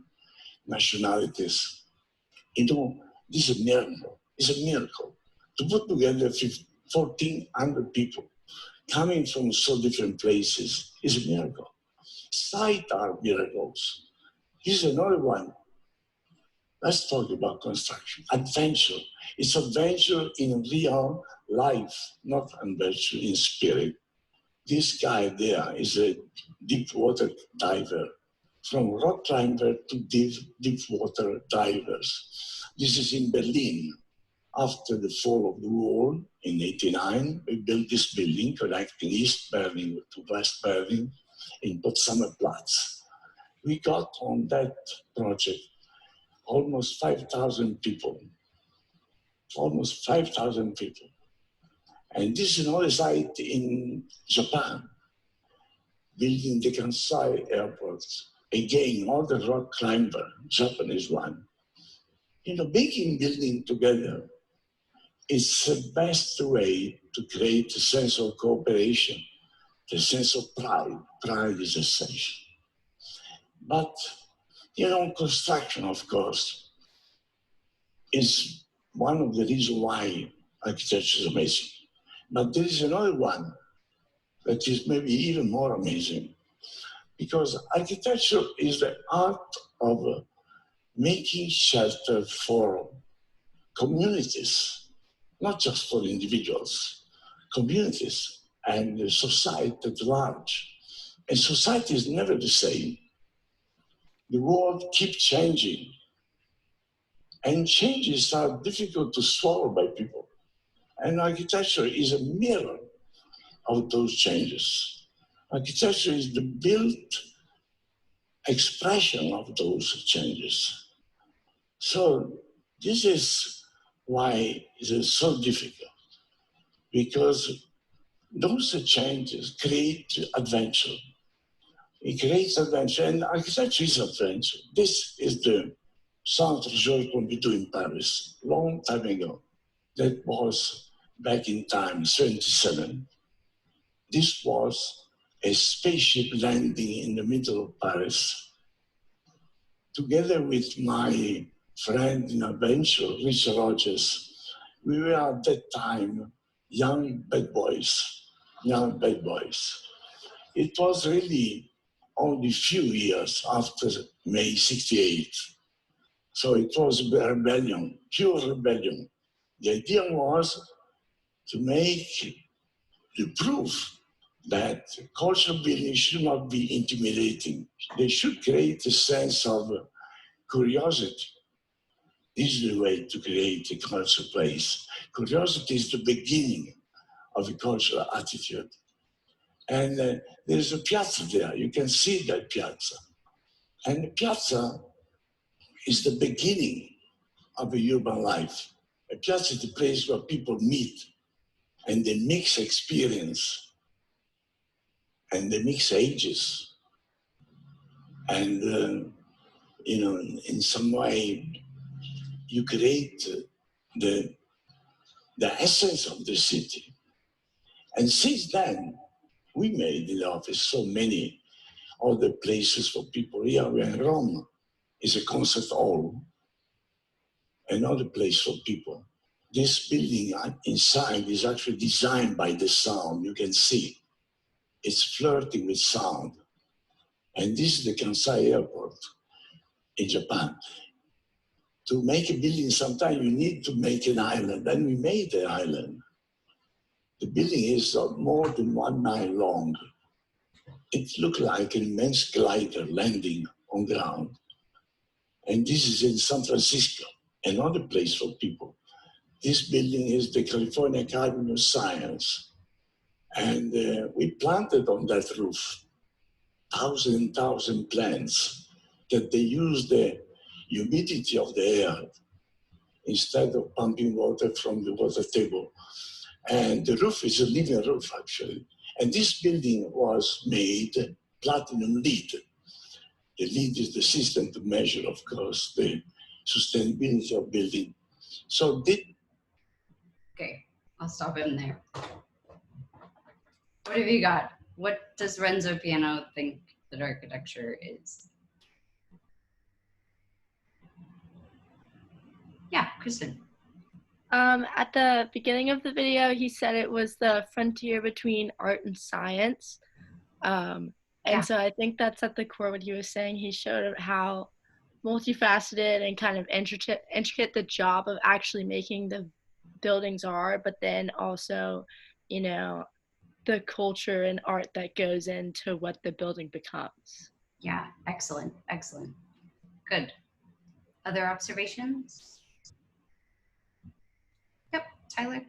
nationalities. You know, this is a miracle. It's a miracle. To put together 1,400 people coming from so different places is a miracle. Sites are miracles. Here's another one. Let's talk about construction. Adventure. It's adventure in real life, not adventure in spirit. This guy there is a deep water diver. From rock climber to deep water divers. This is in Berlin. After the fall of the wall in '89, we built this building connecting East Berlin to West Berlin in Potsdamer Platz. We got on that project almost 5,000 people. Almost 5,000 people. And this is another site in Japan, building the Kansai airport. Again, all the rock climber, Japanese one. You know, making building together is the best way to create a sense of cooperation, the sense of pride. Pride is essential. But, you know, construction, of course, is one of the reasons why architecture is amazing. But there is another one that is maybe even more amazing, because architecture is the art of making shelter for communities, not just for individuals, communities and society at large. And society is never the same. The world keeps changing, and changes are difficult to swallow by people. And architecture is a mirror of those changes. Architecture is the built expression of those changes. So this is why it is so difficult, because those changes create adventure. It creates adventure, and architecture is adventure. This is the Centre Georges Pompidou in Paris, long time ago. That was back in time, 77. This was a spaceship landing in the middle of Paris. together with my friend in adventure, Richard Rogers, we were at that time young bad boys. It was really only few years after May 68. So it was a rebellion, pure rebellion. The idea was to make the proof that cultural building should not be intimidating. They should create a sense of curiosity. This is the way to create a cultural place. Curiosity is the beginning of a cultural attitude. And there's a piazza there. You can see that piazza. And the piazza is the beginning of a urban life. A piazza is the place where people meet and they mix experience and they mix ages. And, in some way, you create the essence of the city. And since then, we made in the office so many other places for people. Here we're in Rome, is a concert hall, another place for people. This building inside is actually designed by the sound. You can see it's flirting with sound. And this is the Kansai airport in Japan. To make a building, sometimes you need to make an island. And we made the island. The building is more than 1 mile long. It looked like an immense glider landing on ground. And this is in San Francisco, another place for people. This building is the California Academy of Science. And we planted on that roof 1,000 plants that they use the humidity of the air instead of pumping water from the water table. And the roof is a living roof, actually. And this building was made platinum LEED. The LEED is the system to measure, of course, the sustainability of building. So Okay, I'll stop in there. What have you got? What does Renzo Piano think that architecture is? Yeah, Kristen. At the beginning of the video, he said it was the frontier between art and science. So I think that's at the core what he was saying. He showed how multifaceted and kind of intricate the job of actually making the buildings are, but then also, the culture and art that goes into what the building becomes. Yeah, excellent. Good. Other observations? Yep, Tyler.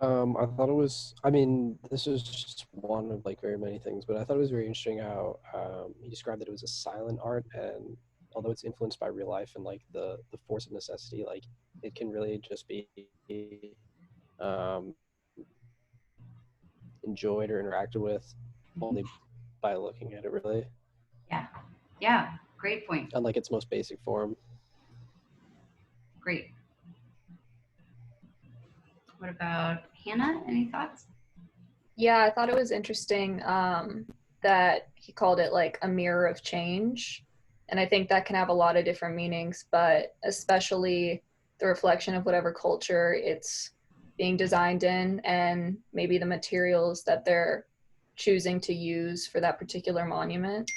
I thought it was, this is just one of very many things, but I thought it was very interesting how he described that it was a silent art, and although it's influenced by real life and the force of necessity, it can really just be enjoyed or interacted with only by looking at it, really. Yeah, great point. Unlike its most basic form. Great. What about Hannah? Any thoughts? Yeah, I thought it was interesting that he called it a mirror of change. And I think that can have a lot of different meanings, but especially the reflection of whatever culture it's being designed in and maybe the materials that they're choosing to use for that particular monument.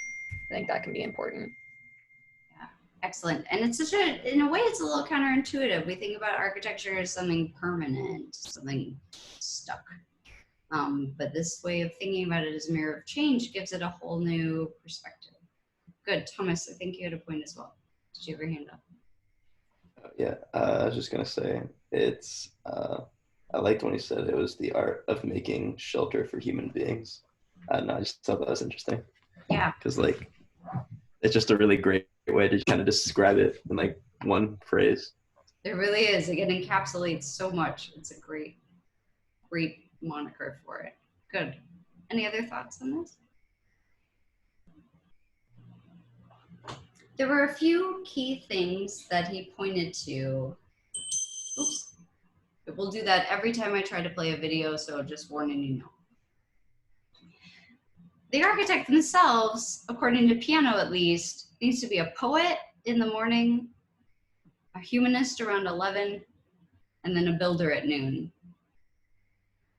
I think that can be important. Yeah, excellent. And it's in a way, it's a little counterintuitive. We think about architecture as something permanent, something stuck. But this way of thinking about it as a mirror of change gives it a whole new perspective. Good. Thomas, I think you had a point as well. Did you have your hand up? Yeah, I was just going to say, I liked when he said it was the art of making shelter for human beings. And I just thought that was interesting. Yeah. Because, it's just a really great way to kind of describe it in, one phrase. It really is. It encapsulates so much. It's a great moniker for it. Good. Any other thoughts on this? There were a few key things that he pointed to. Oops. We'll do that every time I try to play a video, so just warning you know. The architect themselves, according to Piano at least, needs to be a poet in the morning, a humanist around 11, and then a builder at noon.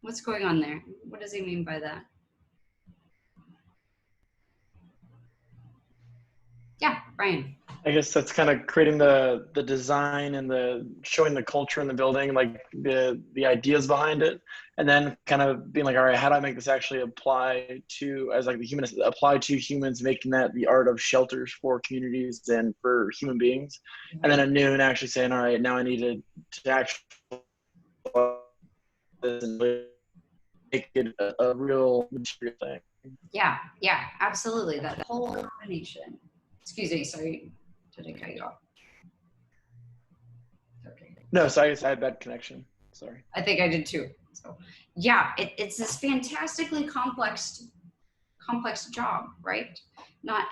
What's going on there? What does he mean by that? Yeah, Brian. I guess that's kind of creating the design and the showing the culture in the building, like the ideas behind it, and then kind of being like, all right, how do I make this actually apply to, as like the humanist, apply to humans, making that the art of shelters for communities and for human beings. And then at noon actually saying, all right, now I need to actually make it a real material thing. Yeah, absolutely. That whole combination. Excuse me, sorry. Did I cut you off? Okay. No, so I guess I had bad connection. Sorry. I think I did too. So yeah, it's this fantastically complex job, right?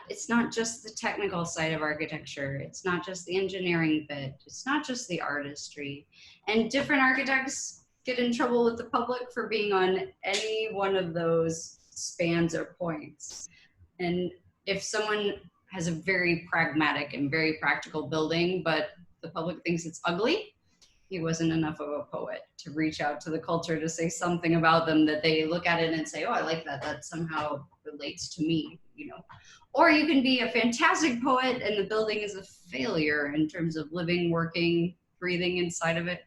It's not just the technical side of architecture. It's not just the engineering bit. It's not just the artistry. And different architects get in trouble with the public for being on any one of those spans or points. And if someone has a very pragmatic and very practical building, but the public thinks it's ugly, he wasn't enough of a poet to reach out to the culture to say something about them that they look at it and say, oh, I like that. That somehow relates to me, you know. Or you can be a fantastic poet and the building is a failure in terms of living, working, breathing inside of it.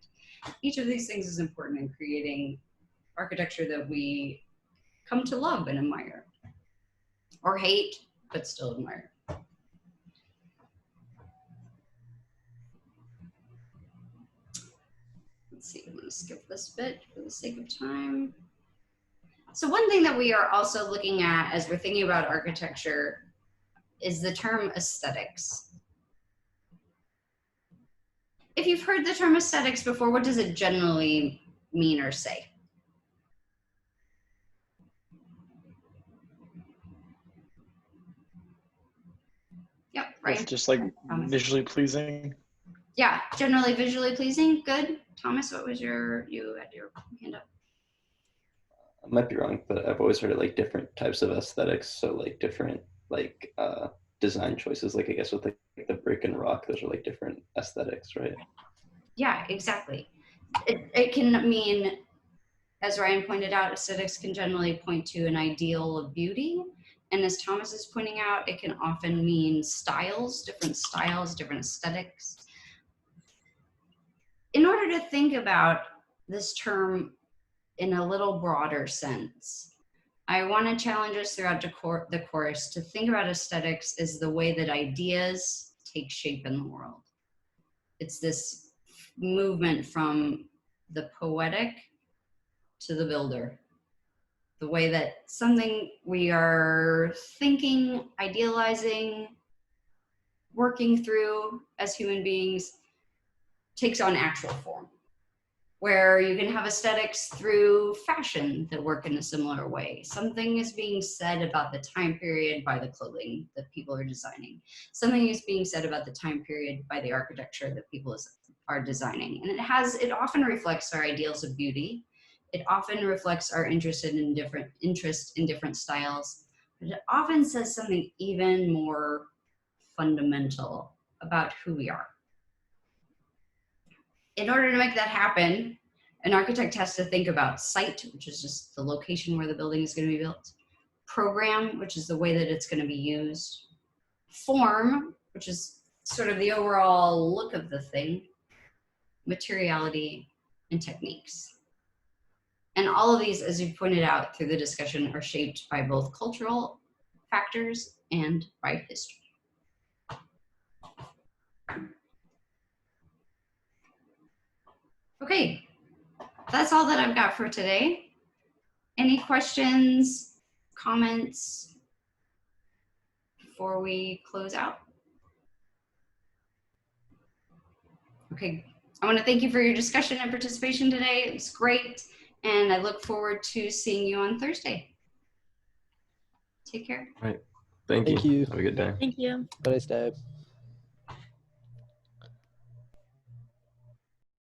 Each of these things is important in creating architecture that we come to love and admire, or hate, but still admire. Let's see, I'm going to skip this bit for the sake of time. So one thing that we are also looking at as we're thinking about architecture is the term aesthetics. If you've heard the term aesthetics before, what does it generally mean or say? Yep, right. It's just like visually pleasing. Yeah, generally visually pleasing. Good. Thomas, what was you had your hand up? I might be wrong, but I've always heard of like different types of aesthetics. So like different like design choices, like I guess with like the brick and rock, those are like different aesthetics, right? Yeah, exactly. It can mean, as Ryan pointed out, aesthetics can generally point to an ideal of beauty. And as Thomas is pointing out, it can often mean styles, different aesthetics. In order to think about this term in a little broader sense, I want to challenge us throughout the course to think about aesthetics as the way that ideas take shape in the world. It's this movement from the poetic to the builder. The way that something we are thinking, idealizing, working through as human beings takes on actual form. Where you can have aesthetics through fashion that work in a similar way. Something is being said about the time period by the clothing that people are designing. Something is being said about the time period by the architecture that people are designing. And it often reflects our ideals of beauty. It often reflects our interest in different styles, but it often says something even more fundamental about who we are. In order to make that happen, an architect has to think about site, which is just the location where the building is going to be built, program, which is the way that it's going to be used, form, which is sort of the overall look of the thing, materiality, and techniques. And all of these, as you pointed out through the discussion, are shaped by both cultural factors and by history. Okay, that's all that I've got for today. Any questions, comments before we close out? Okay, I want to thank you for your discussion and participation today. It was great, and I look forward to seeing you on Thursday. Take care. All right. Thank you. Have a good day. Thank you. Have a nice day.